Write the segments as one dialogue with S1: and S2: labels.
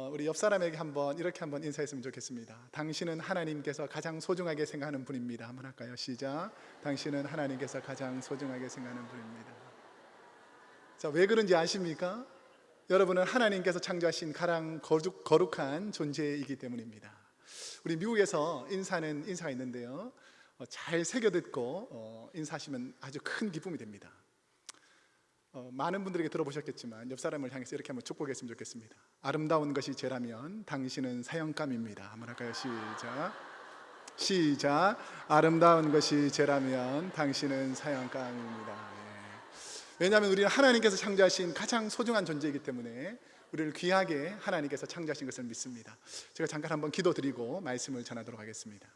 S1: 우리 옆 사람에게 이렇게 한번 인사했으면 좋겠습니다. 당신은 하나님께서 가장 소중하게 생각하는 분입니다. 한번 할까요? 시작. 당신은 하나님께서 가장 소중하게 생각하는 분입니다. 자, 왜 그런지 아십니까? 여러분은 하나님께서 창조하신 가장 거룩한 존재이기 때문입니다. 우리 미국에서 인사는 인사가 있는데요, 잘 새겨듣고 인사하시면 아주 큰 기쁨이 됩니다. 많은 분들에게 들어보셨겠지만 옆 사람을 향해서 이렇게 한번 축복했으면 좋겠습니다. 아름다운 것이 죄라면 당신은 사형감입니다. 한번 할까요? 시작. 아름다운 것이 죄라면 당신은 사형감입니다. 왜냐하면 우리는 하나님께서 창조하신 가장 소중한 존재이기 때문에 우리를 귀하게 하나님께서 창조하신 것을 믿습니다. 제가 잠깐 한번 기도드리고 말씀을 전하도록 하겠습니다.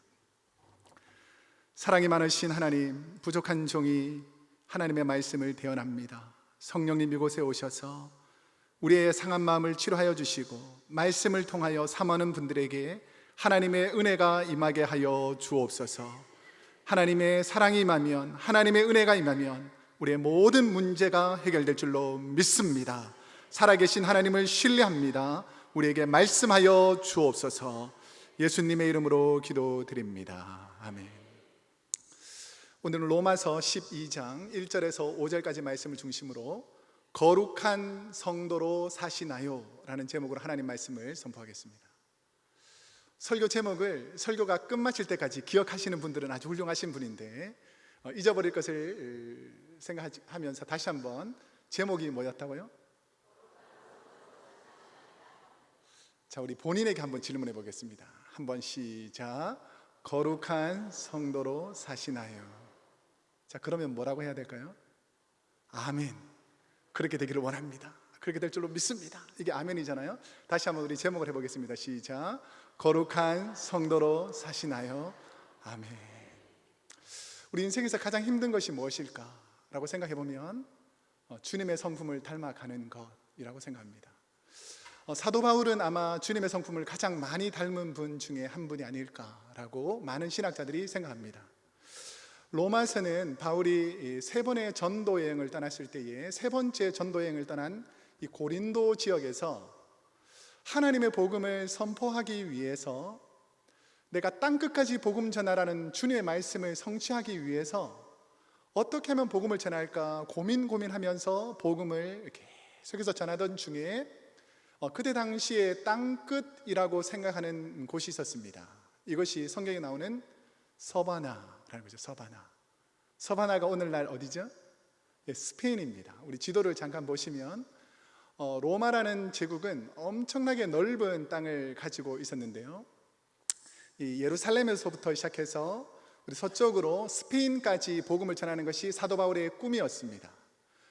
S1: 사랑이 많으신 하나님, 부족한 종이 하나님의 말씀을 대언합니다. 성령님 이곳에 오셔서 우리의 상한 마음을 치료하여 주시고 말씀을 통하여 삼하는 분들에게 하나님의 은혜가 임하게 하여 주옵소서. 하나님의 사랑이 임하면, 하나님의 은혜가 임하면 우리의 모든 문제가 해결될 줄로 믿습니다. 살아계신 하나님을 신뢰합니다. 우리에게 말씀하여 주옵소서. 예수님의 이름으로 기도드립니다. 아멘. 오늘은 로마서 12장 1절에서 5절까지 말씀을 중심으로 거룩한 성도로 사시나요? 라는 제목으로 하나님 말씀을 선포하겠습니다. 설교 제목을 설교가 끝마칠 때까지 기억하시는 분들은 아주 훌륭하신 분인데 잊어버릴 것을 생각하면서 다시 한번 제목이 뭐였다고요? 자, 우리 본인에게 한번 질문해 보겠습니다. 한번 시작. 거룩한 성도로 사시나요? 자, 그러면 뭐라고 해야 될까요? 아멘. 그렇게 되기를 원합니다. 그렇게 될 줄로 믿습니다. 이게 아멘이잖아요. 다시 한번 우리 제목을 해보겠습니다. 시작. 거룩한 성도로 사시나요? 아멘. 우리 인생에서 가장 힘든 것이 무엇일까라고 생각해보면 주님의 성품을 닮아가는 것이라고 생각합니다. 사도 바울은 아마 주님의 성품을 가장 많이 닮은 분 중에 한 분이 아닐까라고 많은 신학자들이 생각합니다. 로마서는 바울이 세 번의 전도 여행을 떠났을 때에 세 번째 전도 여행을 떠난 이 고린도 지역에서 하나님의 복음을 선포하기 위해서, 내가 땅끝까지 복음 전하라는 주님의 말씀을 성취하기 위해서 어떻게 하면 복음을 전할까 고민하면서 복음을 계속해서 전하던 중에 그때 당시에 땅끝이라고 생각하는 곳이 있었습니다. 이것이 성경에 나오는 서바나라는 거죠. 서바나가 오늘날 어디죠? 스페인입니다. 우리 지도를 잠깐 보시면 로마라는 제국은 엄청나게 넓은 땅을 가지고 있었는데요, 이 예루살렘에서부터 시작해서 우리 서쪽으로 스페인까지 복음을 전하는 것이 사도 바울의 꿈이었습니다.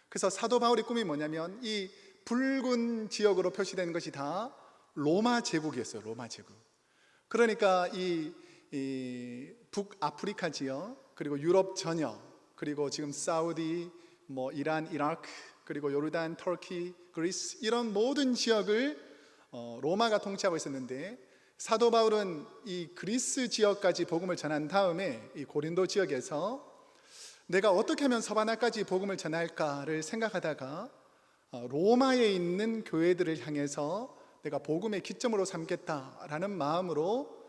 S1: 그래서 사도 바울의 꿈이 뭐냐면 이 붉은 지역으로 표시된 것이 다 로마 제국이었어요. 로마 제국. 그러니까 이 북아프리카 지역, 그리고 유럽 전역, 그리고 지금 사우디, 이란, 이라크, 그리고 요르단, 터키, 그리스, 이런 모든 지역을 로마가 통치하고 있었는데, 사도 바울은 이 그리스 지역까지 복음을 전한 다음에 이 고린도 지역에서 내가 어떻게 하면 서바나까지 복음을 전할까를 생각하다가 로마에 있는 교회들을 향해서 내가 복음의 기점으로 삼겠다라는 마음으로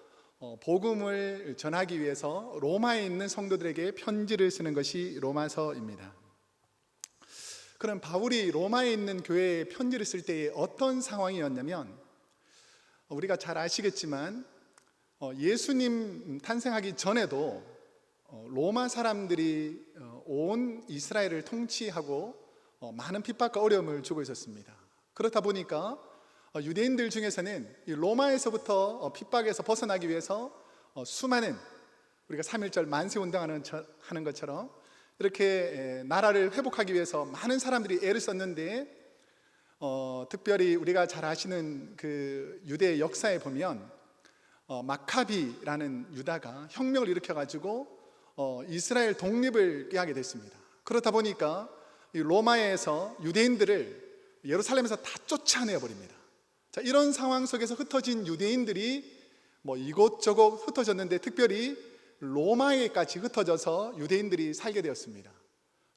S1: 복음을 전하기 위해서 로마에 있는 성도들에게 편지를 쓰는 것이 로마서입니다. 그럼 바울이 로마에 있는 교회에 편지를 쓸 때에 어떤 상황이었냐면, 우리가 잘 아시겠지만 예수님 탄생하기 전에도 로마 사람들이 온 이스라엘을 통치하고 많은 핍박과 어려움을 주고 있었습니다. 그렇다 보니까 유대인들 중에서는 이 로마에서부터 핍박에서 벗어나기 위해서 수많은, 우리가 3.1절 만세운동하는 것처럼 이렇게 나라를 회복하기 위해서 많은 사람들이 애를 썼는데, 특별히 우리가 잘 아시는 그 유대 역사에 보면 마카비라는 유다가 혁명을 일으켜가지고 이스라엘 독립을 꾀하게 됐습니다. 그렇다 보니까 이 로마에서 유대인들을 예루살렘에서 다 쫓아내어 버립니다. 자, 이런 상황 속에서 흩어진 유대인들이 이곳저곳 흩어졌는데 특별히 로마에까지 흩어져서 유대인들이 살게 되었습니다.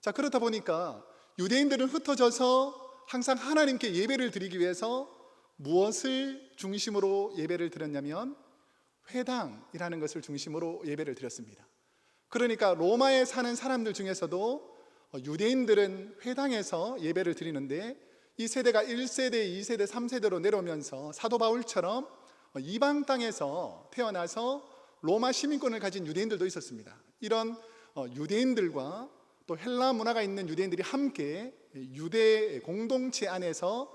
S1: 자, 그렇다 보니까 유대인들은 흩어져서 항상 하나님께 예배를 드리기 위해서 무엇을 중심으로 예배를 드렸냐면 회당이라는 것을 중심으로 예배를 드렸습니다. 그러니까 로마에 사는 사람들 중에서도 유대인들은 회당에서 예배를 드리는데, 이 세대가 1세대, 2세대, 3세대로 내려오면서 사도 바울처럼 이방 땅에서 태어나서 로마 시민권을 가진 유대인들도 있었습니다. 이런 유대인들과 또 헬라 문화가 있는 유대인들이 함께 유대 공동체 안에서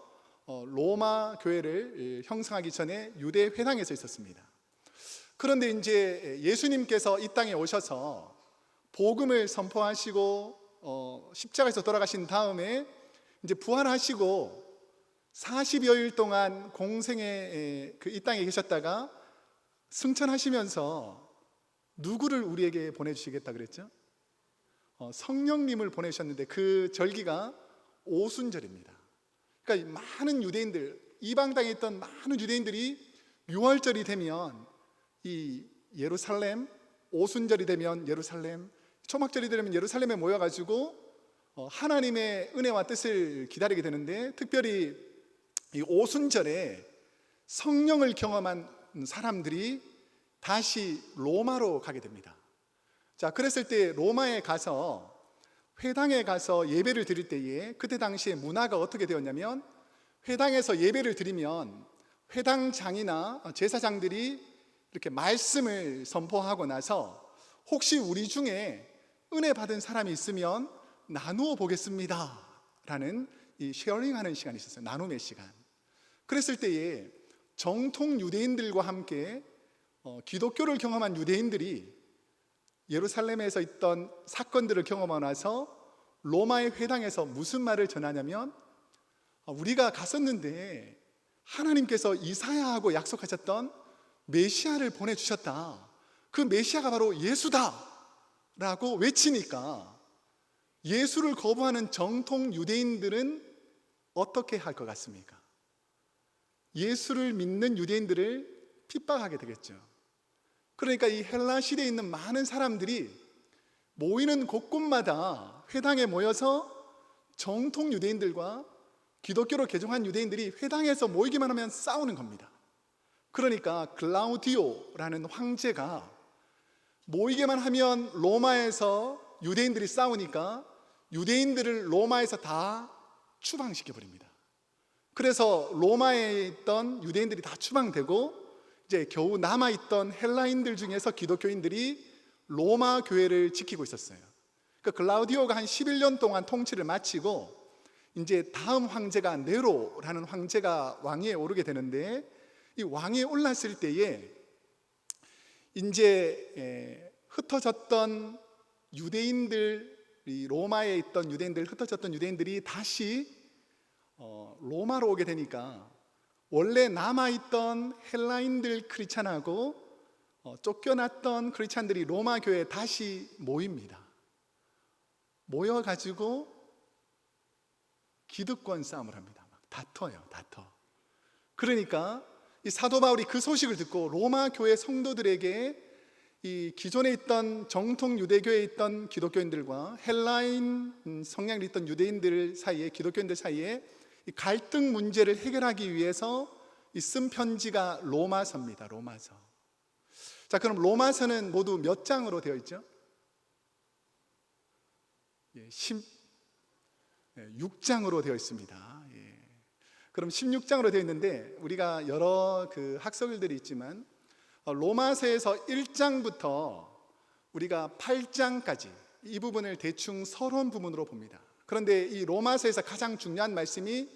S1: 로마 교회를 형성하기 전에 유대 회당에서 있었습니다. 그런데 이제 예수님께서 이 땅에 오셔서 복음을 선포하시고 십자가에서 돌아가신 다음에 이제 부활하시고 40여일 동안 공생의 이 땅에 계셨다가 승천하시면서 누구를 우리에게 보내주시겠다 그랬죠? 성령님을 보내주셨는데 그 절기가 오순절입니다. 그러니까 많은 유대인들, 이방 땅에 있던 많은 유대인들이 6월절이 되면 이 예루살렘, 오순절이 되면 예루살렘, 초막절이 되면 예루살렘에 모여가지고 하나님의 은혜와 뜻을 기다리게 되는데, 특별히 이 오순절에 성령을 경험한 사람들이 다시 로마로 가게 됩니다. 자, 그랬을 때 로마에 가서 회당에 가서 예배를 드릴 때에 그때 당시에 문화가 어떻게 되었냐면, 회당에서 예배를 드리면 회당장이나 제사장들이 이렇게 말씀을 선포하고 나서 혹시 우리 중에 은혜 받은 사람이 있으면 나누어 보겠습니다 라는 이 쉐어링하는 시간이 있었어요. 나눔의 시간. 그랬을 때에 정통 유대인들과 함께 기독교를 경험한 유대인들이 예루살렘에서 있던 사건들을 경험하고 나서 로마의 회당에서 무슨 말을 전하냐면, 우리가 갔었는데 하나님께서 이사야하고 약속하셨던 메시아를 보내주셨다. 그 메시아가 바로 예수다 라고 외치니까 예수를 거부하는 정통 유대인들은 어떻게 할 것 같습니까? 예수를 믿는 유대인들을 핍박하게 되겠죠. 그러니까 이 헬라 시대에 있는 많은 사람들이 모이는 곳곳마다 회당에 모여서 정통 유대인들과 기독교로 개종한 유대인들이 회당에서 모이기만 하면 싸우는 겁니다. 그러니까 글라우디오라는 황제가 모이게만 하면 로마에서 유대인들이 싸우니까 유대인들을 로마에서 다 추방시켜버립니다. 그래서 로마에 있던 유대인들이 다 추방되고 이제 겨우 남아있던 헬라인들 중에서 기독교인들이 로마 교회를 지키고 있었어요. 그러니까 글라우디오가 한 11년 동안 통치를 마치고 이제 다음 황제가 네로라는 황제가 왕위에 오르게 되는데, 이 왕위에 올랐을 때에 이제 흩어졌던 유대인들, 이 로마에 있던 유대인들, 흩어졌던 유대인들이 다시 로마로 오게 되니까 원래 남아있던 헬라인들 크리스찬하고 쫓겨났던 크리스찬들이 로마 교회에 다시 모입니다. 모여가지고 기득권 싸움을 합니다. 막 다퉈요, 다퉈. 그러니까 이 사도 바울이 그 소식을 듣고 로마 교회 성도들에게 이 기존에 있던 정통 유대교에 있던 기독교인들과 헬라인 성향이 있던 유대인들 사이에, 기독교인들 사이에 이 갈등 문제를 해결하기 위해서 쓴 편지가 로마서입니다. 로마서. 자, 그럼 로마서는 모두 몇 장으로 되어 있죠? 16장으로 되어 있습니다. 그럼 16장으로 되어 있는데, 우리가 여러 그 학설들이 있지만 로마서에서 1장부터 우리가 8장까지 이 부분을 대충 서론 부분으로 봅니다. 그런데 이 로마서에서 가장 중요한 말씀이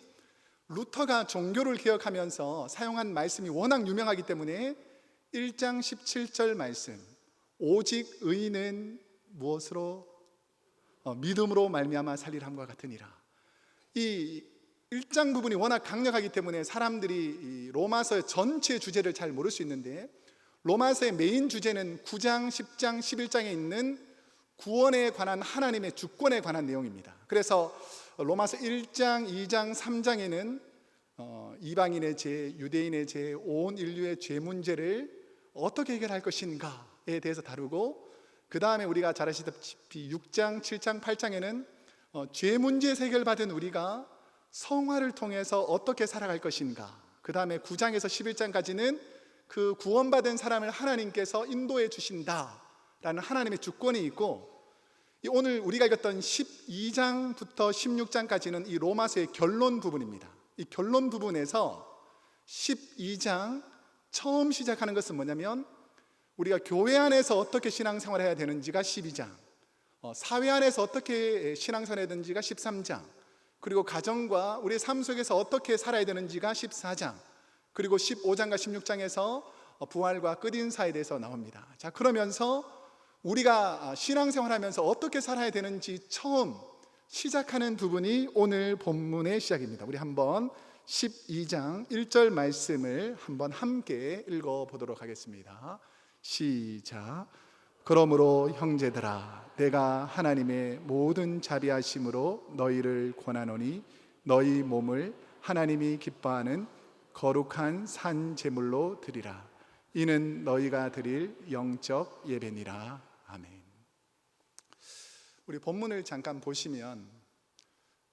S1: 루터가 종교를 개혁하면서 사용한 말씀이 워낙 유명하기 때문에 1장 17절 말씀, 오직 의인은 무엇으로? 믿음으로 말미암아 살리람과 같으니라. 이 1장 부분이 워낙 강력하기 때문에 사람들이 이 로마서의 전체 주제를 잘 모를 수 있는데, 로마서의 메인 주제는 9장, 10장, 11장에 있는 구원에 관한 하나님의 주권에 관한 내용입니다. 그래서 로마서 1장, 2장, 3장에는 이방인의 죄, 유대인의 죄, 온 인류의 죄 문제를 어떻게 해결할 것인가에 대해서 다루고, 그 다음에 우리가 잘 아시다시피 6장, 7장, 8장에는 죄 문제 해결받은 우리가 성화를 통해서 어떻게 살아갈 것인가, 그 다음에 9장에서 11장까지는 그 구원받은 사람을 하나님께서 인도해 주신다라는 하나님의 주권이 있고, 오늘 우리가 읽었던 12장부터 16장까지는 이 로마서의 결론 부분입니다. 이 결론 부분에서 12장 처음 시작하는 것은 뭐냐면, 우리가 교회 안에서 어떻게 신앙생활을 해야 되는지가 12장, 사회 안에서 어떻게 신앙생활을 해야 되는지가 13장, 그리고 가정과 우리의 삶 속에서 어떻게 살아야 되는지가 14장, 그리고 15장과 16장에서 부활과 끝인사에 대해서 나옵니다. 자, 그러면서 우리가 신앙생활하면서 어떻게 살아야 되는지 처음 시작하는 부분이 오늘 본문의 시작입니다. 우리 한번 12장 1절 말씀을 한번 함께 읽어보도록 하겠습니다. 시작. 그러므로 형제들아, 내가 하나님의 모든 자비하심으로 너희를 권하노니 너희 몸을 하나님이 기뻐하는 거룩한 산 제물로 드리라. 이는 너희가 드릴 영적 예배니라. 아멘. 우리 본문을 잠깐 보시면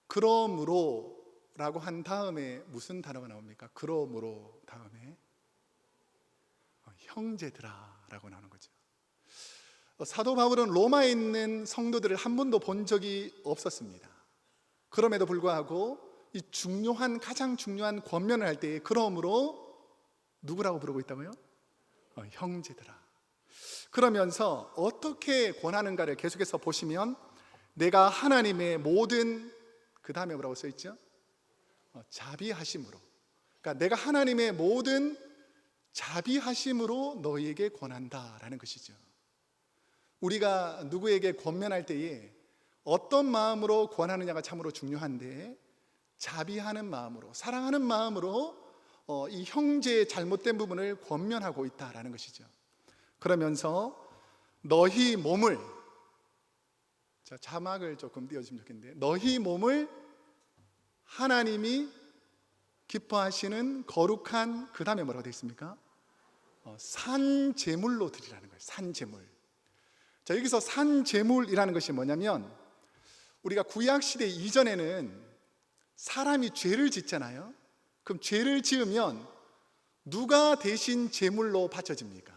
S1: 그러므로 라고 한 다음에 무슨 단어가 나옵니까? 그러므로 다음에 형제들아 라고 나오는 거죠. 사도 바울은 로마에 있는 성도들을 한 번도 본 적이 없었습니다. 그럼에도 불구하고 이 가장 중요한 권면을 할 때 그러므로 누구라고 부르고 있다고요? 형제들아. 그러면서 어떻게 권하는가를 계속해서 보시면, 내가 하나님의 모든, 그 다음에 뭐라고 써있죠? 자비하심으로. 그러니까 내가 하나님의 모든 자비하심으로 너희에게 권한다라는 것이죠. 우리가 누구에게 권면할 때에 어떤 마음으로 권하느냐가 참으로 중요한데, 자비하는 마음으로, 사랑하는 마음으로 이 형제의 잘못된 부분을 권면하고 있다라는 것이죠. 그러면서 너희 몸을, 자, 자막을 조금 띄워주시면 좋겠는데, 너희 몸을 하나님이 기뻐하시는 거룩한, 그 다음에 뭐라고 되어 있습니까? 산 제물로 드리라는 거예요. 산 제물. 자, 여기서 산 제물이라는 것이 뭐냐면, 우리가 구약 시대 이전에는 사람이 죄를 짓잖아요. 그럼 죄를 지으면 누가 대신 제물로 바쳐집니까?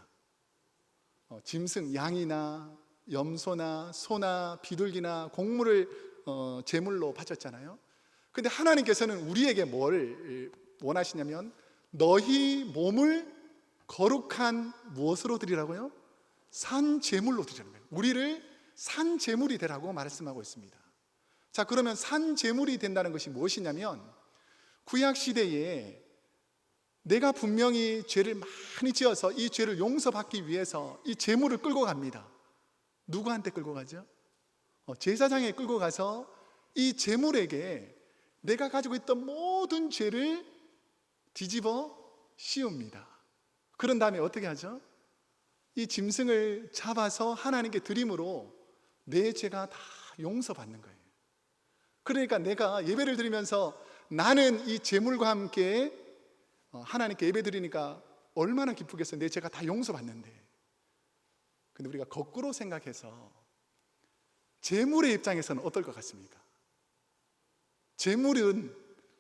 S1: 짐승, 양이나 염소나 소나 비둘기나 곡물을 제물로 바쳤잖아요. 근데 하나님께서는 우리에게 뭘 원하시냐면, 너희 몸을 거룩한 무엇으로 드리라고요? 산 제물로 드리라는 거예요. 우리를 산 제물이 되라고 말씀하고 있습니다. 자, 그러면 산 제물이 된다는 것이 무엇이냐면, 구약 시대에 내가 분명히 죄를 많이 지어서 이 죄를 용서받기 위해서 이 제물을 끌고 갑니다. 누구한테 끌고 가죠? 제사장에 끌고 가서 이 제물에게 내가 가지고 있던 모든 죄를 뒤집어 씌웁니다. 그런 다음에 어떻게 하죠? 이 짐승을 잡아서 하나님께 드림으로 내 죄가 다 용서받는 거예요. 그러니까 내가 예배를 드리면서 나는 이 제물과 함께 하나님께 예배 드리니까 얼마나 기쁘겠어요. 내 죄가 다 용서받는데. 근데 우리가 거꾸로 생각해서 제물의 입장에서는 어떨 것 같습니까? 제물은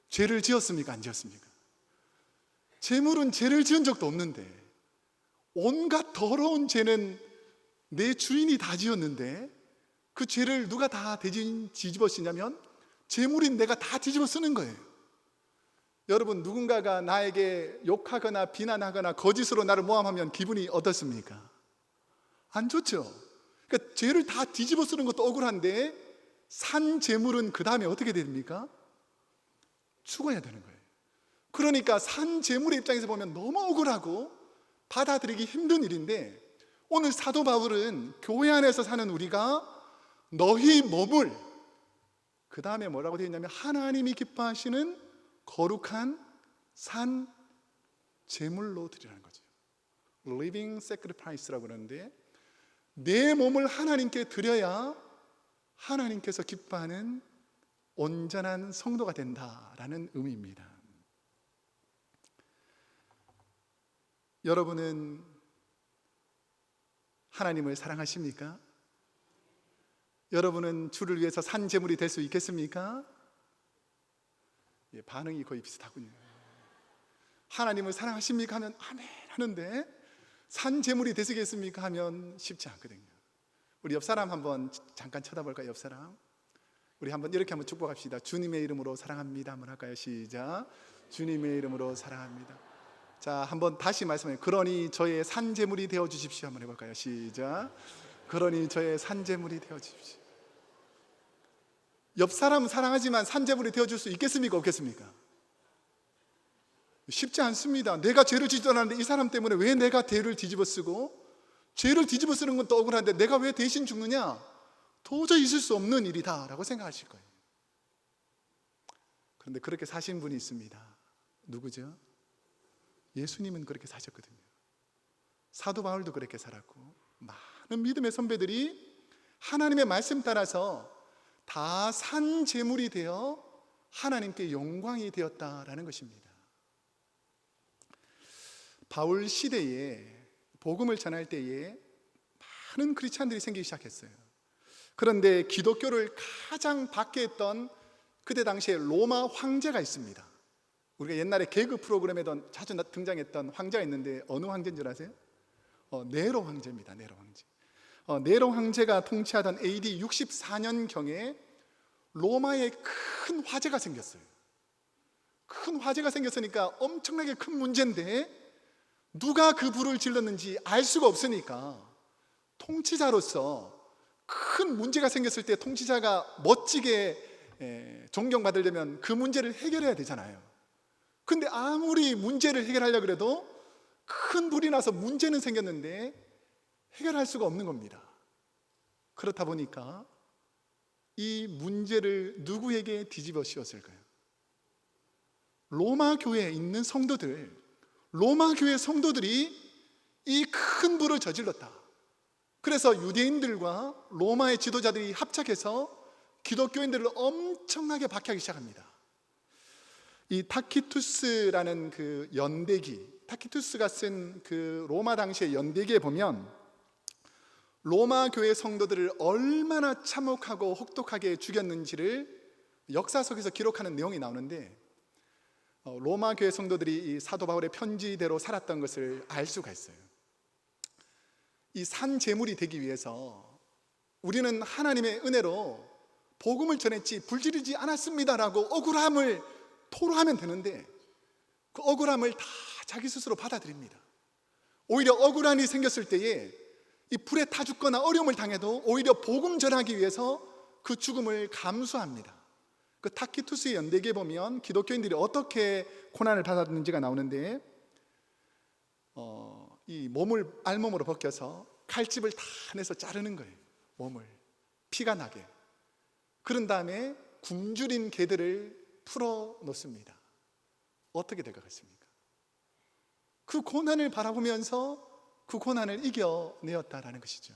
S1: 죄를 지었습니까? 안 지었습니까? 제물은 죄를 지은 적도 없는데, 온갖 더러운 죄는 내 주인이 다 지었는데 그 죄를 누가 다 뒤집어 쓰냐면 제물인 내가 다 뒤집어 쓰는 거예요. 여러분, 누군가가 나에게 욕하거나 비난하거나 거짓으로 나를 모함하면 기분이 어떻습니까? 안 좋죠. 그러니까 죄를 다 뒤집어 쓰는 것도 억울한데, 산 제물은 그 다음에 어떻게 됩니까? 죽어야 되는 거예요. 그러니까 산 제물의 입장에서 보면 너무 억울하고 받아들이기 힘든 일인데, 오늘 사도 바울은 교회 안에서 사는 우리가 너희 몸을, 그 다음에 뭐라고 되어 있냐면 하나님이 기뻐하시는 거룩한 산 제물로 드리라는 거죠. Living Sacrifice라고 그러는데, 내 몸을 하나님께 드려야 하나님께서 기뻐하는 온전한 성도가 된다라는 의미입니다. 여러분은 하나님을 사랑하십니까? 여러분은 주를 위해서 산 제물이 될 수 있겠습니까? 반응이 거의 비슷하군요. 하나님을 사랑하십니까? 하면 아멘 하는데 산 제물이 되시겠습니까? 하면 쉽지 않거든요. 우리 옆 사람 한번 잠깐 쳐다볼까요? 옆 사람. 우리 이렇게 한번 축복합시다. 주님의 이름으로 사랑합니다. 한번 할까요? 시작. 주님의 이름으로 사랑합니다. 자, 한번 다시 말씀해요. 그러니 저의 산 제물이 되어 주십시오. 한번 해볼까요? 시작. 그러니 저의 산 제물이 되어 주십시오. 옆 사람 사랑하지만 산 제물이 되어 줄 수 있겠습니까? 없겠습니까? 쉽지 않습니다. 내가 죄를 지지도 않았는데 이 사람 때문에 왜 내가 죄를 뒤집어 쓰고, 죄를 뒤집어 쓰는 건 또 억울한데 내가 왜 대신 죽느냐? 도저히 있을 수 없는 일이다 라고 생각하실 거예요. 그런데 그렇게 사신 분이 있습니다. 누구죠? 예수님은 그렇게 사셨거든요. 사도 바울도 그렇게 살았고, 많은 믿음의 선배들이 하나님의 말씀 따라서 다 산 제물이 되어 하나님께 영광이 되었다라는 것입니다. 바울 시대에 복음을 전할 때에 많은 크리스찬들이 생기기 시작했어요. 그런데 기독교를 가장 박해했던 그때 당시에 로마 황제가 있습니다. 우리가 옛날에 개그 프로그램에도 자주 등장했던 황제가 있는데 어느 황제인 줄 아세요? 네로 황제입니다. 네로 황제. 네로 황제가 통치하던 AD 64년경에 로마에 큰 화재가 생겼어요. 큰 화재가 생겼으니까 엄청나게 큰 문제인데 누가 그 불을 질렀는지 알 수가 없으니까 통치자로서 큰 문제가 생겼을 때 통치자가 멋지게 존경받으려면 그 문제를 해결해야 되잖아요. 근데 아무리 문제를 해결하려고 해도 큰 불이 나서 문제는 생겼는데 해결할 수가 없는 겁니다. 그렇다 보니까 이 문제를 누구에게 뒤집어 씌웠을까요? 로마 교회에 있는 성도들, 로마 교회 성도들이 이 큰 불을 저질렀다. 그래서 유대인들과 로마의 지도자들이 합작해서 기독교인들을 엄청나게 박해하기 시작합니다. 이 타키투스라는 그 연대기, 타키투스가 쓴 그 로마 당시의 연대기에 보면 로마 교회 성도들을 얼마나 참혹하고 혹독하게 죽였는지를 역사석에서 기록하는 내용이 나오는데, 로마 교회 성도들이 이 사도 바울의 편지대로 살았던 것을 알 수가 있어요. 이 산 제물이 되기 위해서 우리는 하나님의 은혜로 복음을 전했지 불지르지 않았습니다라고 억울함을 토로하면 되는데 그 억울함을 다 자기 스스로 받아들입니다. 오히려 억울한 일이 생겼을 때에 이 불에 타 죽거나 어려움을 당해도 오히려 복음 전하기 위해서 그 죽음을 감수합니다. 그 타키투스의 연대기에 보면 기독교인들이 어떻게 고난을 받았는지가 나오는데, 이 몸을 알몸으로 벗겨서 칼집을 다 내서 자르는 거예요. 몸을 피가 나게. 그런 다음에 굶주린 개들을 풀어 놓습니다. 어떻게 될 것 같습니까? 그 고난을 바라보면서 그 고난을 이겨내었다라는 것이죠.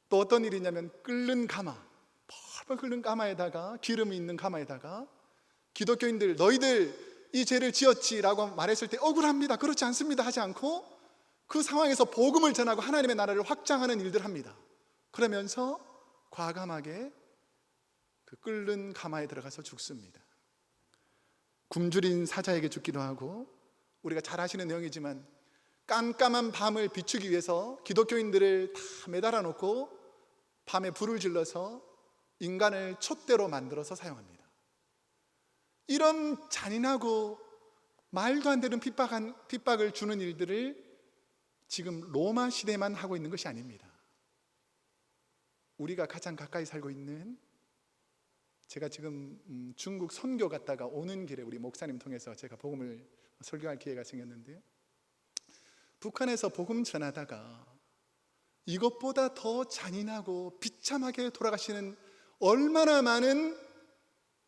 S1: 또 어떤 일이냐면 끓는 가마, 펄펄 끓는 가마에다가 기름이 있는 가마에다가 기독교인들 너희들 이 죄를 지었지라고 말했을 때 억울합니다, 그렇지 않습니다 하지 않고 그 상황에서 복음을 전하고 하나님의 나라를 확장하는 일들을 합니다. 그러면서 과감하게 그 끓는 가마에 들어가서 죽습니다. 굶주린 사자에게 죽기도 하고, 우리가 잘 아시는 내용이지만 깜깜한 밤을 비추기 위해서 기독교인들을 다 매달아 놓고 밤에 불을 질러서 인간을 촛대로 만들어서 사용합니다. 이런 잔인하고 말도 안 되는 핍박을 주는 일들을 지금 로마 시대만 하고 있는 것이 아닙니다. 우리가 가장 가까이 살고 있는, 제가 지금 중국 선교 갔다가 오는 길에 우리 목사님 통해서 제가 복음을 설교할 기회가 생겼는데요, 북한에서 복음 전하다가 이것보다 더 잔인하고 비참하게 돌아가시는 얼마나 많은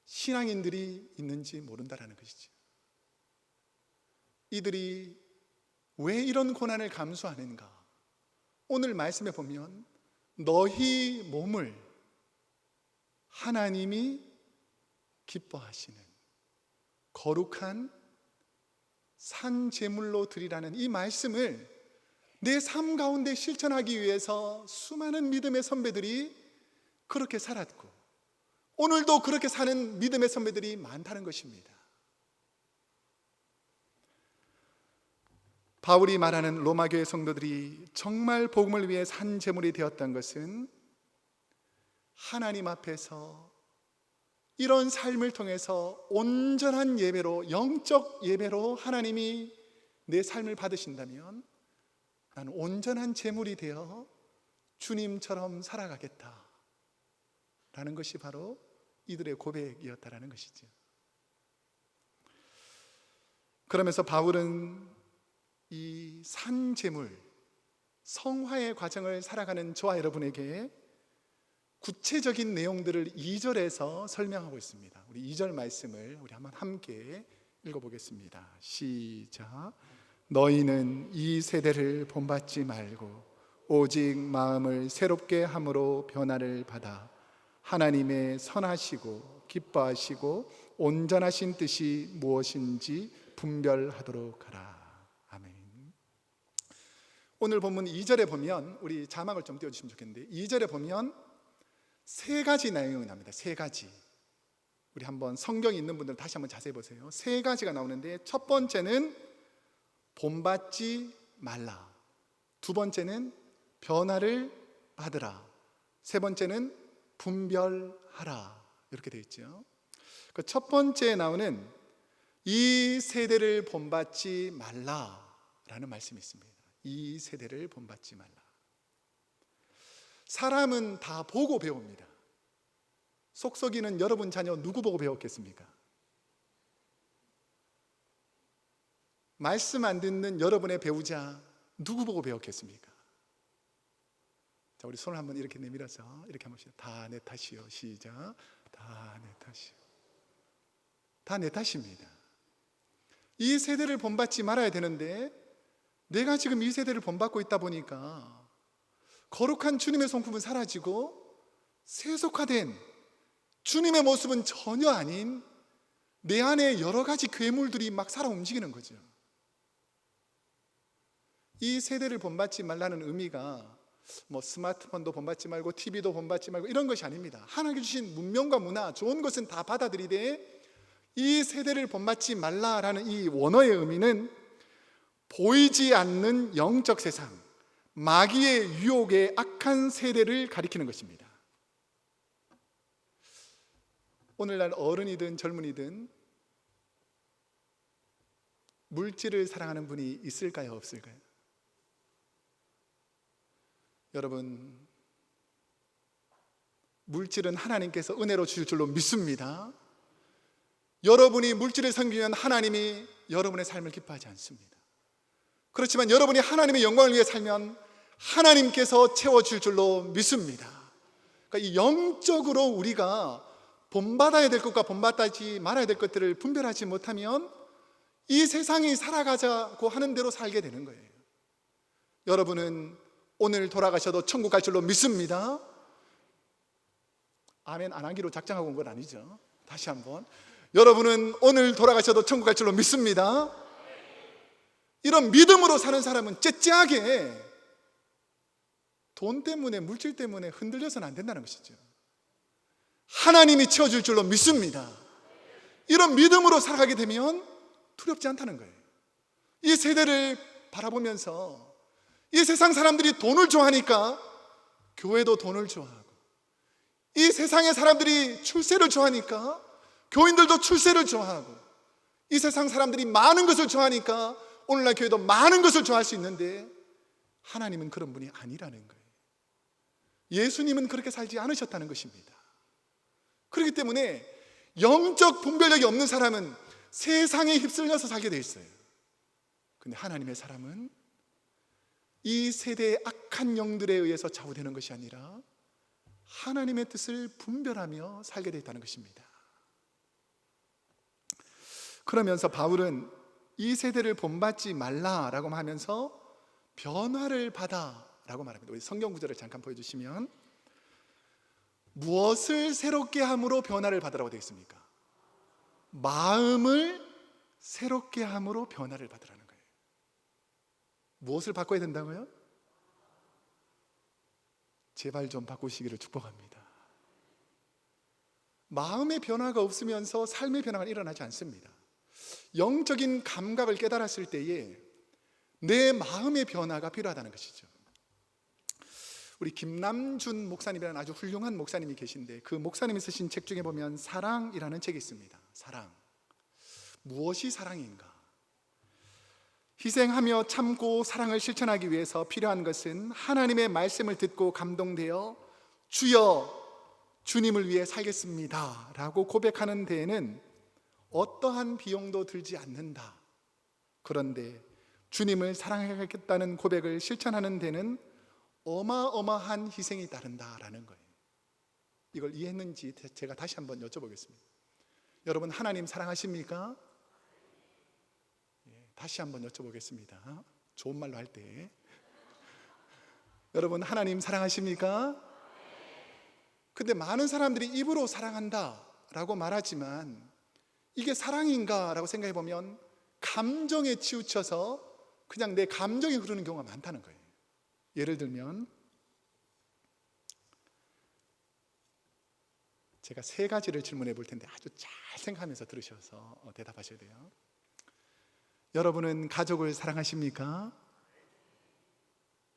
S1: 신앙인들이 있는지 모른다라는 것이죠. 이들이 왜 이런 고난을 감수하는가? 오늘 말씀에 보면 너희 몸을 하나님이 기뻐하시는 거룩한 산 제물로 드리라는 이 말씀을 내 삶 가운데 실천하기 위해서 수많은 믿음의 선배들이 그렇게 살았고 오늘도 그렇게 사는 믿음의 선배들이 많다는 것입니다. 바울이 말하는 로마 교회 성도들이 정말 복음을 위해 산 제물이 되었던 것은 하나님 앞에서 이런 삶을 통해서 온전한 예배로, 영적 예배로 하나님이 내 삶을 받으신다면 나는 온전한 제물이 되어 주님처럼 살아가겠다 라는 것이 바로 이들의 고백이었다라는 것이죠. 그러면서 바울은 이 산 제물, 성화의 과정을 살아가는 저와 여러분에게 구체적인 내용들을 2절에서 설명하고 있습니다. 우리 2절 말씀을 우리 한번 함께 읽어보겠습니다. 시작. 너희는 이 세대를 본받지 말고 오직 마음을 새롭게 함으로 변화를 받아 하나님의 선하시고 기뻐하시고 온전하신 뜻이 무엇인지 분별하도록 하라. 아멘. 오늘 본문 2절에 보면, 우리 자막을 좀 띄워주시면 좋겠는데, 2절에 보면 세 가지 내용이 나옵니다. 세 가지. 우리 한번 성경이 있는 분들 다시 한번 자세히 보세요. 세 가지가 나오는데, 첫 번째는 본받지 말라, 두 번째는 변화를 받으라, 세 번째는 분별하라, 이렇게 되어 있죠. 그 첫 번째에 나오는 이 세대를 본받지 말라라는 말씀이 있습니다. 이 세대를 본받지 말라. 사람은 다 보고 배웁니다. 속썩이는 여러분 자녀 누구 보고 배웠겠습니까? 말씀 안 듣는 여러분의 배우자 누구 보고 배웠겠습니까? 자, 우리 손을 한번 이렇게 내밀어서 이렇게 한번 시작. 다 내 탓이요. 시작. 다 내 탓이요. 다 내 탓입니다. 이 세대를 본받지 말아야 되는데 내가 지금 이 세대를 본받고 있다 보니까 거룩한 주님의 성품은 사라지고 세속화된 주님의 모습은 전혀 아닌 내 안에 여러 가지 괴물들이 막 살아 움직이는 거죠. 이 세대를 본받지 말라는 의미가 뭐 스마트폰도 본받지 말고 TV도 본받지 말고 이런 것이 아닙니다. 하나님께 주신 문명과 문화, 좋은 것은 다 받아들이되 이 세대를 본받지 말라라는 이 원어의 의미는 보이지 않는 영적 세상, 마귀의 유혹의 악한 세대를 가리키는 것입니다. 오늘날 어른이든 젊은이든 물질을 사랑하는 분이 있을까요, 없을까요? 여러분, 물질은 하나님께서 은혜로 주실 줄로 믿습니다. 여러분이 물질을 섬기면 하나님이 여러분의 삶을 기뻐하지 않습니다. 그렇지만 여러분이 하나님의 영광을 위해 살면 하나님께서 채워줄 줄로 믿습니다. 그러니까 이 영적으로 우리가 본받아야 될 것과 본받지 말아야 될 것들을 분별하지 못하면 이 세상이 살아가자고 하는 대로 살게 되는 거예요. 여러분은 오늘 돌아가셔도 천국 갈 줄로 믿습니다. 아멘 안 하기로 작정하고 온 건 아니죠. 다시 한번, 여러분은 오늘 돌아가셔도 천국 갈 줄로 믿습니다. 이런 믿음으로 사는 사람은 째째하게 돈 때문에, 물질 때문에 흔들려서는 안 된다는 것이죠. 하나님이 채워줄 줄로 믿습니다. 이런 믿음으로 살아가게 되면 두렵지 않다는 거예요. 이 세대를 바라보면서 이 세상 사람들이 돈을 좋아하니까 교회도 돈을 좋아하고, 이 세상의 사람들이 출세를 좋아하니까 교인들도 출세를 좋아하고, 이 세상 사람들이 많은 것을 좋아하니까 오늘날 교회도 많은 것을 좋아할 수 있는데 하나님은 그런 분이 아니라는 거예요. 예수님은 그렇게 살지 않으셨다는 것입니다. 그렇기 때문에 영적 분별력이 없는 사람은 세상에 휩쓸려서 살게 돼 있어요. 근데 하나님의 사람은 이 세대의 악한 영들에 의해서 좌우되는 것이 아니라 하나님의 뜻을 분별하며 살게 돼 있다는 것입니다. 그러면서 바울은 이 세대를 본받지 말라라고 하면서 변화를 받아라고 말합니다. 우리 성경 구절을 잠깐 보여주시면, 무엇을 새롭게 함으로 변화를 받으라고 되어 있습니까? 마음을 새롭게 함으로 변화를 받으라는 거예요. 무엇을 바꿔야 된다고요? 제발 좀 바꾸시기를 축복합니다. 마음의 변화가 없으면서 삶의 변화가 일어나지 않습니다. 영적인 감각을 깨달았을 때에 내 마음의 변화가 필요하다는 것이죠. 우리 김남준 목사님이라는 아주 훌륭한 목사님이 계신데, 그 목사님이 쓰신 책 중에 보면 사랑이라는 책이 있습니다. 사랑. 무엇이 사랑인가? 희생하며 참고 사랑을 실천하기 위해서 필요한 것은 하나님의 말씀을 듣고 감동되어 주여 주님을 위해 살겠습니다 라고 고백하는 데에는 어떠한 비용도 들지 않는다. 그런데 주님을 사랑하겠다는 고백을 실천하는 데는 어마어마한 희생이 따른다라는 거예요. 이걸 이해했는지 제가 다시 한번 여쭤보겠습니다. 여러분, 하나님 사랑하십니까? 다시 한번 여쭤보겠습니다. 좋은 말로 할 때, 여러분 하나님 사랑하십니까? 근데 많은 사람들이 입으로 사랑한다 라고 말하지만 이게 사랑인가 라고 생각해 보면 감정에 치우쳐서 그냥 내 감정이 흐르는 경우가 많다는 거예요. 예를 들면 제가 세 가지를 질문해 볼 텐데 아주 잘 생각하면서 들으셔서 대답하셔야 돼요. 여러분은 가족을 사랑하십니까?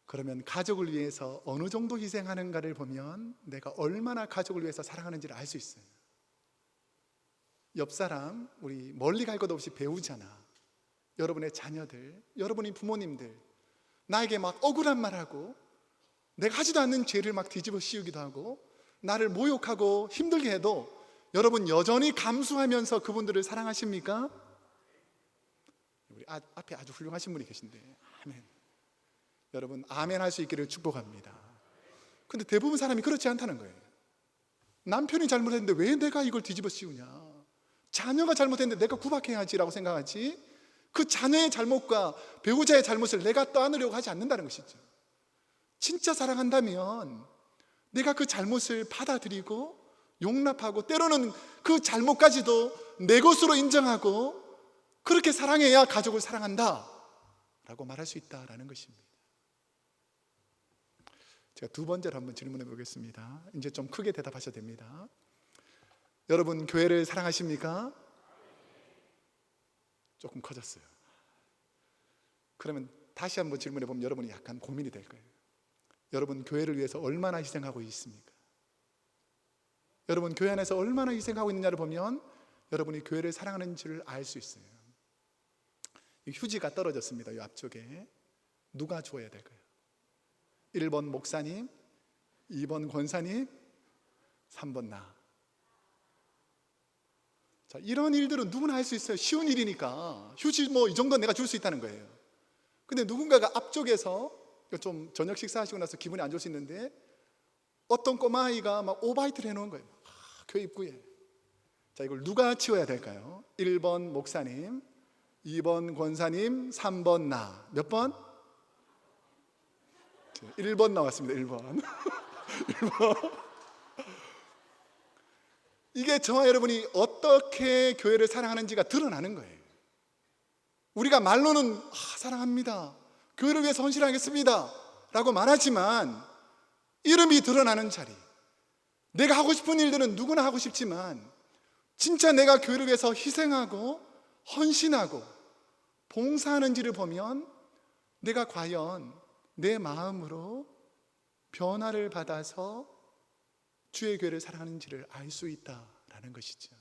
S1: 그러면 가족을 위해서 어느 정도 희생하는가를 보면 내가 얼마나 가족을 위해서 사랑하는지를 알 수 있어요. 옆 사람, 우리 멀리 갈 것 없이 배우잖아. 여러분의 자녀들, 여러분의 부모님들, 나에게 막 억울한 말하고 내가 하지도 않는 죄를 막 뒤집어 씌우기도 하고 나를 모욕하고 힘들게 해도 여러분 여전히 감수하면서 그분들을 사랑하십니까? 우리 앞에 아주 훌륭하신 분이 계신데 아멘. 여러분 아멘 할 수 있기를 축복합니다. 근데 대부분 사람이 그렇지 않다는 거예요. 남편이 잘못했는데 왜 내가 이걸 뒤집어 씌우냐, 자녀가 잘못했는데 내가 구박해야지라고 생각하지 그 자녀의 잘못과 배우자의 잘못을 내가 떠안으려고 하지 않는다는 것이죠. 진짜 사랑한다면 내가 그 잘못을 받아들이고 용납하고 때로는 그 잘못까지도 내 것으로 인정하고 그렇게 사랑해야 가족을 사랑한다 라고 말할 수 있다라는 것입니다. 제가 두 번째로 한번 질문해 보겠습니다. 이제 좀 크게 대답하셔도 됩니다. 여러분 교회를 사랑하십니까? 조금 커졌어요. 그러면 다시 한번 질문해 보면 여러분이 약간 고민이 될 거예요. 여러분 교회를 위해서 얼마나 희생하고 있습니까? 여러분 교회 안에서 얼마나 희생하고 있느냐를 보면 여러분이 교회를 사랑하는지를 알 수 있어요. 휴지가 떨어졌습니다. 이 앞쪽에 누가 주어야 될까요? 1번 목사님, 2번 권사님, 3번 나. 자, 이런 일들은 누구나 할 수 있어요. 쉬운 일이니까 휴지 뭐 이 정도는 내가 줄 수 있다는 거예요. 근데 누군가가 앞쪽에서 좀 저녁 식사하시고 나서 기분이 안 좋을 수 있는데 어떤 꼬마아이가 막 오바이트를 해놓은 거예요. 교회 입구에. 자, 이걸 누가 치워야 될까요? 1번 목사님, 2번 권사님, 3번 나. 몇 번? 1번 나왔습니다. 1번. 1번. 이게 저와 여러분이 어떻게 교회를 사랑하는지가 드러나는 거예요. 우리가 말로는 사랑합니다, 교회를 위해서 헌신하겠습니다 라고 말하지만 이름이 드러나는 자리, 내가 하고 싶은 일들은 누구나 하고 싶지만 진짜 내가 교회를 위해서 희생하고 헌신하고 봉사하는지를 보면 내가 과연 내 마음으로 변화를 받아서 주의 교회를 사랑하는지를 알 수 있다라는 것이죠.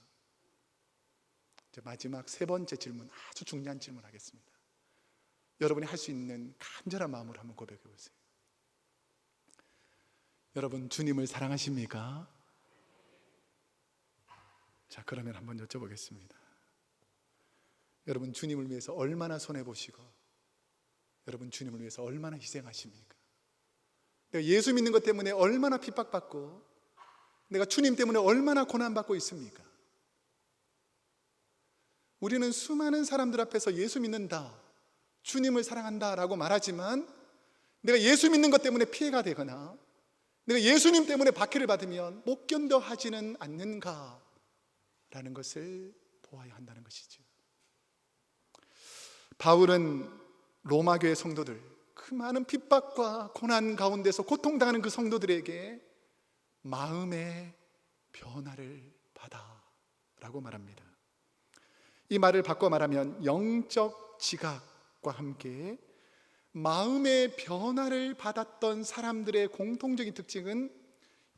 S1: 이제 마지막 세 번째 질문, 아주 중요한 질문 하겠습니다. 여러분이 할 수 있는 간절한 마음으로 한번 고백해 보세요. 여러분 주님을 사랑하십니까? 자, 그러면 한번 여쭤보겠습니다. 여러분 주님을 위해서 얼마나 손해보시고 여러분 주님을 위해서 얼마나 희생하십니까? 내가 예수 믿는 것 때문에 얼마나 핍박받고 내가 주님 때문에 얼마나 고난받고 있습니까? 우리는 수많은 사람들 앞에서 예수 믿는다, 주님을 사랑한다 라고 말하지만 내가 예수 믿는 것 때문에 피해가 되거나 내가 예수님 때문에 박해를 받으면 못 견뎌 하지는 않는가 라는 것을 보아야 한다는 것이죠. 바울은 로마 교회 성도들, 그 많은 핍박과 고난 가운데서 고통당하는 그 성도들에게 마음의 변화를 받아 라고 말합니다. 이 말을 바꿔 말하면 영적 지각과 함께 마음의 변화를 받았던 사람들의 공통적인 특징은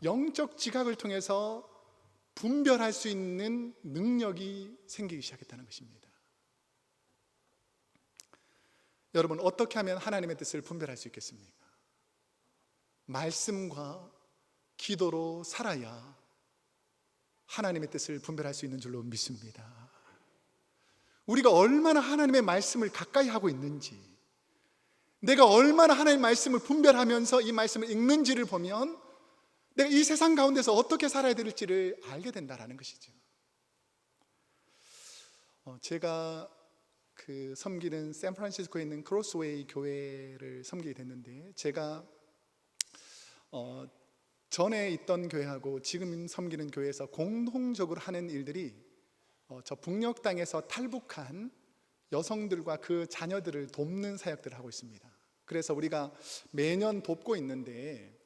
S1: 영적 지각을 통해서 분별할 수 있는 능력이 생기기 시작했다는 것입니다. 여러분, 어떻게 하면 하나님의 뜻을 분별할 수 있겠습니까? 말씀과 기도로 살아야 하나님의 뜻을 분별할 수 있는 줄로 믿습니다. 우리가 얼마나 하나님의 말씀을 가까이 하고 있는지, 내가 얼마나 하나님의 말씀을 분별하면서 이 말씀을 읽는지를 보면 내가 이 세상 가운데서 어떻게 살아야 될지를 알게 된다는 것이죠. 제가 섬기는 샌프란시스코에 있는 크로스웨이 교회를 섬기게 됐는데, 제가 전에 있던 교회하고 지금 섬기는 교회에서 공통적으로 하는 일들이 저 북녘 땅에서 탈북한 여성들과 그 자녀들을 돕는 사역들을 하고 있습니다. 그래서 우리가 매년 돕고 있는데,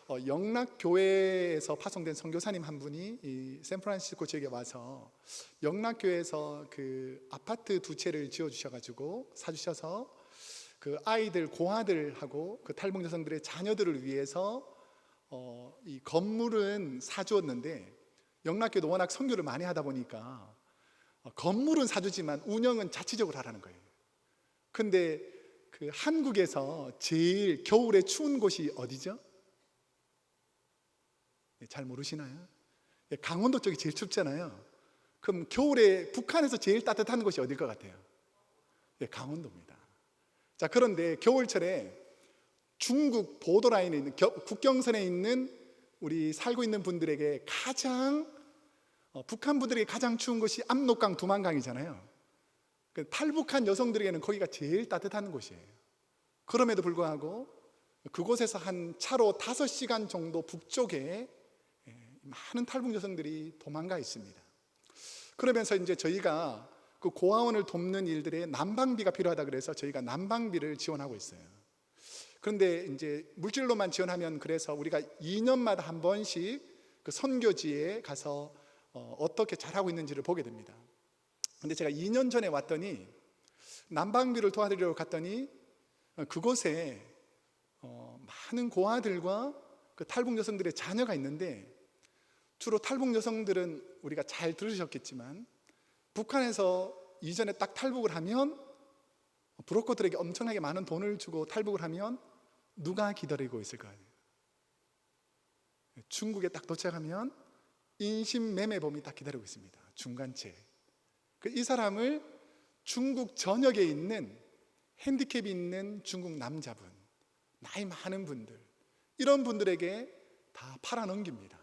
S1: 영락교회에서 파송된 선교사님 한 분이 이 샌프란시스코 지역에 와서 영락교회에서 그 아파트 2채를 지어주셔가지고 사주셔서 그 아이들, 고아들하고 그 탈북 여성들의 자녀들을 위해서 이 건물은 사주었는데, 영락교회도 워낙 선교를 많이 하다 보니까 건물은 사주지만 운영은 자치적으로 하라는 거예요. 근데 그 한국에서 제일 겨울에 추운 곳이 어디죠? 잘 모르시나요? 강원도 쪽이 제일 춥잖아요. 그럼 겨울에 북한에서 제일 따뜻한 곳이 어딜 것 같아요? 강원도입니다. 자, 그런데 겨울철에 중국 보더라인에 있는 국경선에 있는 우리 살고 있는 분들에게 가장 북한 분들에게 가장 추운 곳이 압록강, 두만강이잖아요. 탈북한 여성들에게는 거기가 제일 따뜻한 곳이에요. 그럼에도 불구하고 그곳에서 한 차로 5시간 정도 북쪽에 많은 탈북 여성들이 도망가 있습니다. 그러면서 이제 저희가 그 고아원을 돕는 일들에 난방비가 필요하다 그래서 저희가 난방비를 지원하고 있어요. 그런데 이제 물질로만 지원하면, 그래서 우리가 2년마다 한 번씩 그 선교지에 가서 어떻게 잘하고 있는지를 보게 됩니다. 근데 제가 2년 전에 왔더니 난방비를 도와드리려고 갔더니 그곳에 많은 고아들과 그 탈북 여성들의 자녀가 있는데, 주로 탈북 여성들은 우리가 잘 들으셨겠지만 북한에서 이전에 딱 탈북을 하면 브로커들에게 엄청나게 많은 돈을 주고 탈북을 하면 누가 기다리고 있을까요? 중국에 딱 도착하면 인신매매범이 딱 기다리고 있습니다. 중간채. 이 사람을 중국 전역에 있는 핸디캡이 있는 중국 남자분, 나이 많은 분들, 이런 분들에게 다 팔아넘깁니다.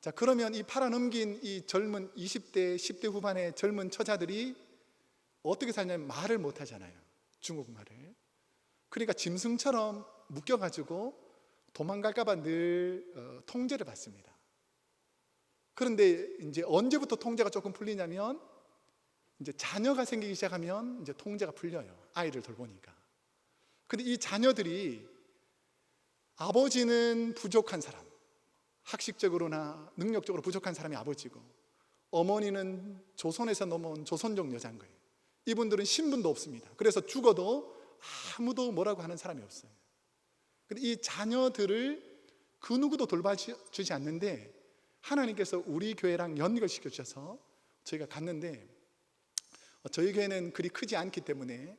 S1: 자, 그러면 이 팔아넘긴 이 젊은 20대, 10대 후반의 젊은 처자들이 어떻게 살냐면 말을 못 하잖아요. 중국말을. 그러니까 짐승처럼 묶여가지고 도망갈까봐 늘 통제를 받습니다. 그런데 이제 언제부터 통제가 조금 풀리냐면, 이제 자녀가 생기기 시작하면 이제 통제가 풀려요. 아이를 돌보니까. 근데 이 자녀들이 아버지는 부족한 사람, 학식적으로나 능력적으로 부족한 사람이 아버지고, 어머니는 조선에서 넘어온 조선족 여자인 거예요. 이분들은 신분도 없습니다. 그래서 죽어도 아무도 뭐라고 하는 사람이 없어요. 근데 이 자녀들을 그 누구도 돌봐주지 않는데 하나님께서 우리 교회랑 연결시켜 주셔서 저희가 갔는데, 저희 교회는 그리 크지 않기 때문에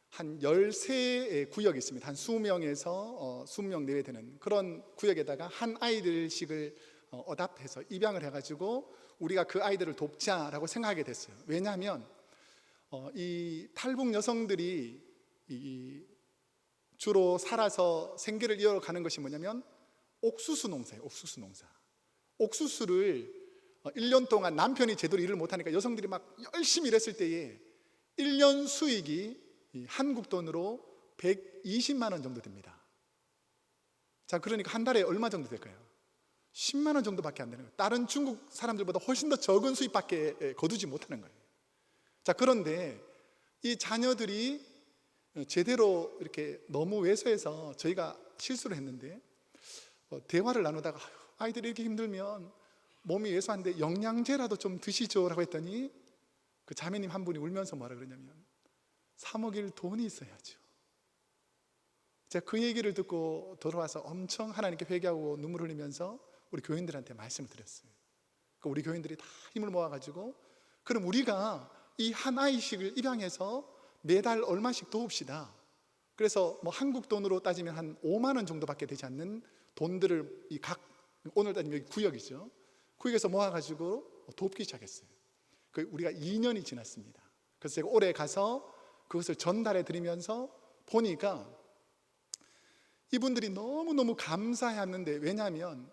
S1: 한 13의 구역이 있습니다. 한 20명에서 20명 내외 되는 그런 구역에다가 한 아이들씩을 어답해서 입양을 해가지고 우리가 그 아이들을 돕자라고 생각하게 됐어요. 왜냐하면 이 탈북 여성들이 주로 살아서 생계를 이어가는 것이 뭐냐면 옥수수 농사예요. 옥수수 농사. 옥수수를 1년 동안 남편이 제대로 일을 못하니까 여성들이 막 열심히 일했을 때에 1년 수익이 한국 돈으로 120만 원 정도 됩니다. 자, 그러니까 한 달에 얼마 정도 될까요? 10만 원 정도밖에 안 되는 거예요. 다른 중국 사람들보다 훨씬 더 적은 수입밖에 거두지 못하는 거예요. 자, 그런데 이 자녀들이 제대로 이렇게 너무 왜소해서 저희가 실수를 했는데, 대화를 나누다가 아이들이 이렇게 힘들면 몸이 왜소한데 영양제라도 좀 드시죠라고 했더니 그 자매님 한 분이 울면서 뭐라 그러냐면, 사 먹일 돈이 있어야죠. 제가 그 얘기를 듣고 돌아와서 엄청 하나님께 회개하고 눈물 흘리면서 우리 교인들한테 말씀을 드렸어요. 우리 교인들이 다 힘을 모아가지고 그럼 우리가 이 한 아이씩을 입양해서 매달 얼마씩 도웁시다. 그래서 뭐 한국 돈으로 따지면 한 5만 원 정도밖에 되지 않는 돈들을 오늘 따지면 여기 구역이죠. 구역에서 모아가지고 돕기 시작했어요. 우리가 2년이 지났습니다. 그래서 제가 올해 가서 그것을 전달해 드리면서 보니까 이분들이 너무너무 감사해하는데, 왜냐하면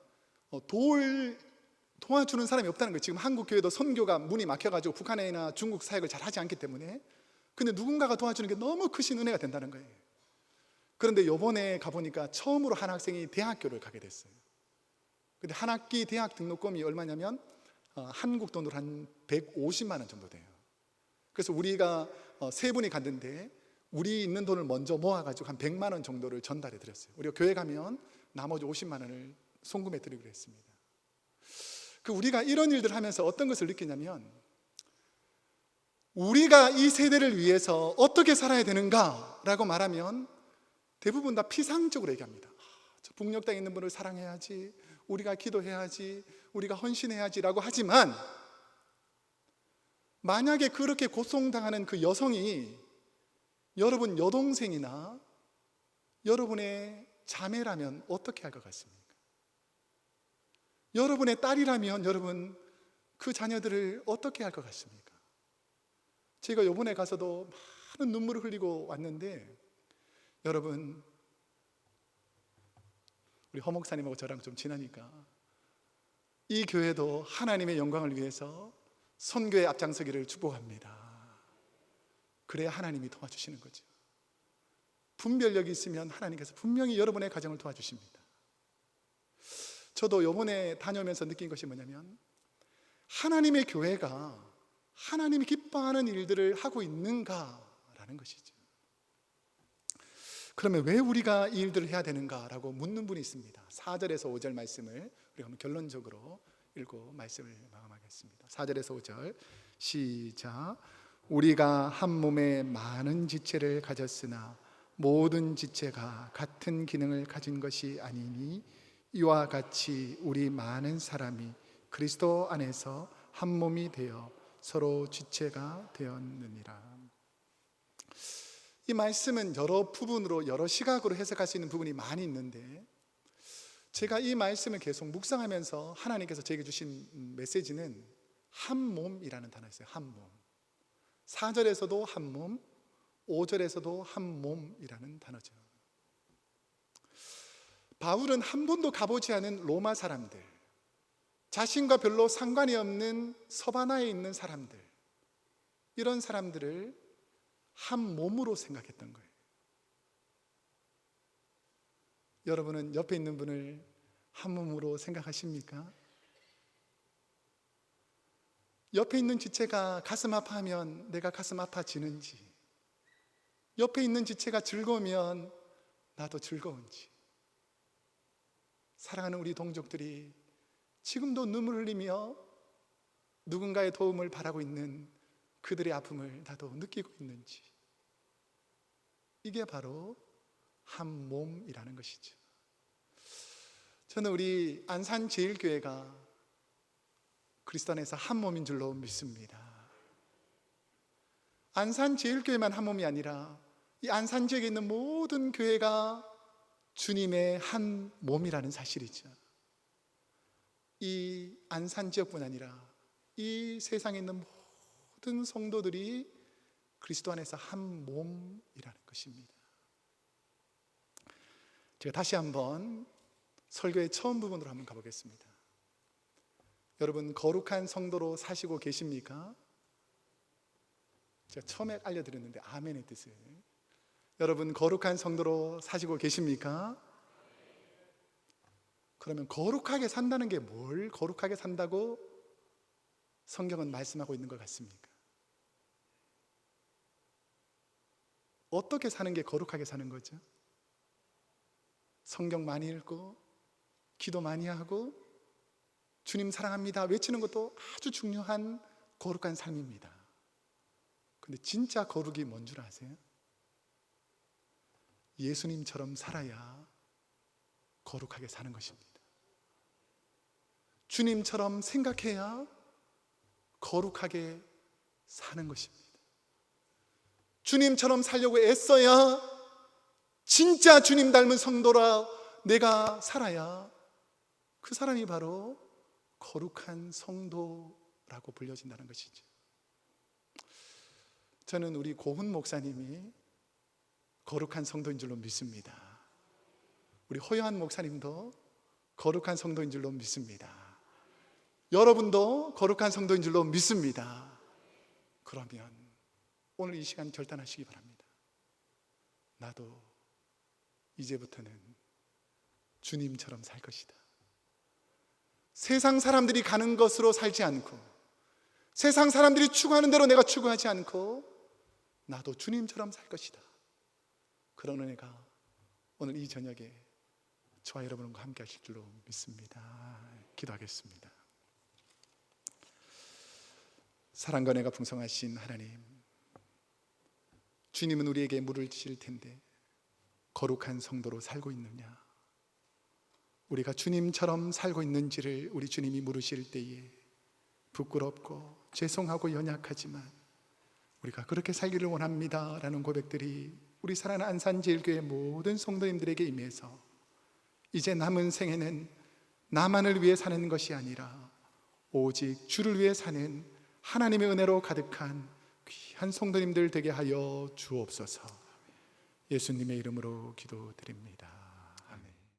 S1: 도와주는 사람이 없다는 거예요. 지금 한국 교회도 선교가 문이 막혀가지고 북한이나 중국 사역을 잘 하지 않기 때문에, 근데 누군가가 도와주는 게 너무 크신 은혜가 된다는 거예요. 그런데 요번에 가보니까 처음으로 한 학생이 대학교를 가게 됐어요. 근데 한 학기 대학 등록금이 얼마냐면 한국 돈으로 한 150만 원 정도 돼요. 그래서 우리가 세 분이 갔는데 우리 있는 돈을 먼저 모아가지고 한 100만 원 정도를 전달해 드렸어요. 우리가 교회 가면 나머지 50만 원을 송금해 드리기로 했습니다. 우리가 이런 일들을 하면서 어떤 것을 느끼냐면, 우리가 이 세대를 위해서 어떻게 살아야 되는가라고 말하면 대부분 다 피상적으로 얘기합니다. 저 북녘 땅에 있는 분을 사랑해야지, 우리가 기도해야지, 우리가 헌신해야지 라고 하지만, 만약에 그렇게 고통당하는 그 여성이 여러분 여동생이나 여러분의 자매라면 어떻게 할 것 같습니까? 여러분의 딸이라면 여러분 그 자녀들을 어떻게 할 것 같습니까? 제가 이번에 가서도 많은 눈물을 흘리고 왔는데, 여러분 우리 허 목사님하고 저랑 좀 친하니까 이 교회도 하나님의 영광을 위해서 선교에 앞장서기를 축복합니다. 그래야 하나님이 도와주시는 거죠. 분별력이 있으면 하나님께서 분명히 여러분의 가정을 도와주십니다. 저도 이번에 다녀오면서 느낀 것이 뭐냐면, 하나님의 교회가 하나님이 기뻐하는 일들을 하고 있는가라는 것이죠. 그러면 왜 우리가 이 일들을 해야 되는가라고 묻는 분이 있습니다. 4절에서 5절 말씀을 우리가 한번 결론적으로 읽고 말씀을 마감하겠습니다. 4절에서 5절 시작. 우리가 한 몸에 많은 지체를 가졌으나 모든 지체가 같은 기능을 가진 것이 아니니, 이와 같이 우리 많은 사람이 그리스도 안에서 한 몸이 되어 서로 지체가 되었느니라. 이 말씀은 여러 부분으로, 여러 시각으로 해석할 수 있는 부분이 많이 있는데, 제가 이 말씀을 계속 묵상하면서 하나님께서 제게 주신 메시지는 한 몸이라는 단어였어요. 한 몸. 4절에서도 한 몸, 5절에서도 한 몸이라는 단어죠. 바울은 한 번도 가보지 않은 로마 사람들, 자신과 별로 상관이 없는 서바나에 있는 사람들, 이런 사람들을 한 몸으로 생각했던 거예요. 여러분은 옆에 있는 분을 한 몸으로 생각하십니까? 옆에 있는 지체가 가슴 아파하면 내가 가슴 아파지는지, 옆에 있는 지체가 즐거우면 나도 즐거운지, 사랑하는 우리 동족들이 지금도 눈물 흘리며 누군가의 도움을 바라고 있는 그들의 아픔을 나도 느끼고 있는지, 이게 바로 한 몸이라는 것이죠. 저는 우리 안산제일교회가 그리스도 안에서 한 몸인 줄로 믿습니다. 안산제일교회만 한 몸이 아니라 이 안산 지역에 있는 모든 교회가 주님의 한 몸이라는 사실이죠. 이 안산 지역뿐 아니라 이 세상에 있는 모든 성도들이 그리스도 안에서 한 몸이라는 것입니다. 제가 다시 한번 설교의 처음 부분으로 한번 가보겠습니다. 여러분, 거룩한 성도로 사시고 계십니까? 제가 처음에 알려드렸는데 아멘의 뜻을, 여러분 거룩한 성도로 사시고 계십니까? 그러면 거룩하게 산다는 게 뭘 거룩하게 산다고 성경은 말씀하고 있는 것 같습니까? 어떻게 사는 게 거룩하게 사는 거죠? 성경 많이 읽고 기도 많이 하고 주님 사랑합니다 외치는 것도 아주 중요한 거룩한 삶입니다. 근데 진짜 거룩이 뭔 줄 아세요? 예수님처럼 살아야 거룩하게 사는 것입니다. 주님처럼 생각해야 거룩하게 사는 것입니다. 주님처럼 살려고 애써야 진짜 주님 닮은 성도라 내가 살아야 그 사람이 바로 거룩한 성도라고 불려진다는 것이죠. 저는 우리 고훈 목사님이 거룩한 성도인 줄로 믿습니다. 우리 허요한 목사님도 거룩한 성도인 줄로 믿습니다. 여러분도 거룩한 성도인 줄로 믿습니다. 그러면 오늘 이 시간 결단하시기 바랍니다. 나도 이제부터는 주님처럼 살 것이다. 세상 사람들이 가는 것으로 살지 않고, 세상 사람들이 추구하는 대로 내가 추구하지 않고, 나도 주님처럼 살 것이다. 그런 은혜가 오늘 이 저녁에 저와 여러분과 함께 하실 줄로 믿습니다. 기도하겠습니다. 사랑과 은혜가 풍성하신 하나님, 주님은 우리에게 물을 주실 텐데 거룩한 성도로 살고 있느냐, 우리가 주님처럼 살고 있는지를 우리 주님이 물으실 때에 부끄럽고 죄송하고 연약하지만 우리가 그렇게 살기를 원합니다 라는 고백들이 우리 사랑하는 안산제일교회 모든 성도님들에게 임해서 이제 남은 생애는 나만을 위해 사는 것이 아니라 오직 주를 위해 사는 하나님의 은혜로 가득한 귀한 성도님들 되게 하여 주옵소서. 예수님의 이름으로 기도드립니다.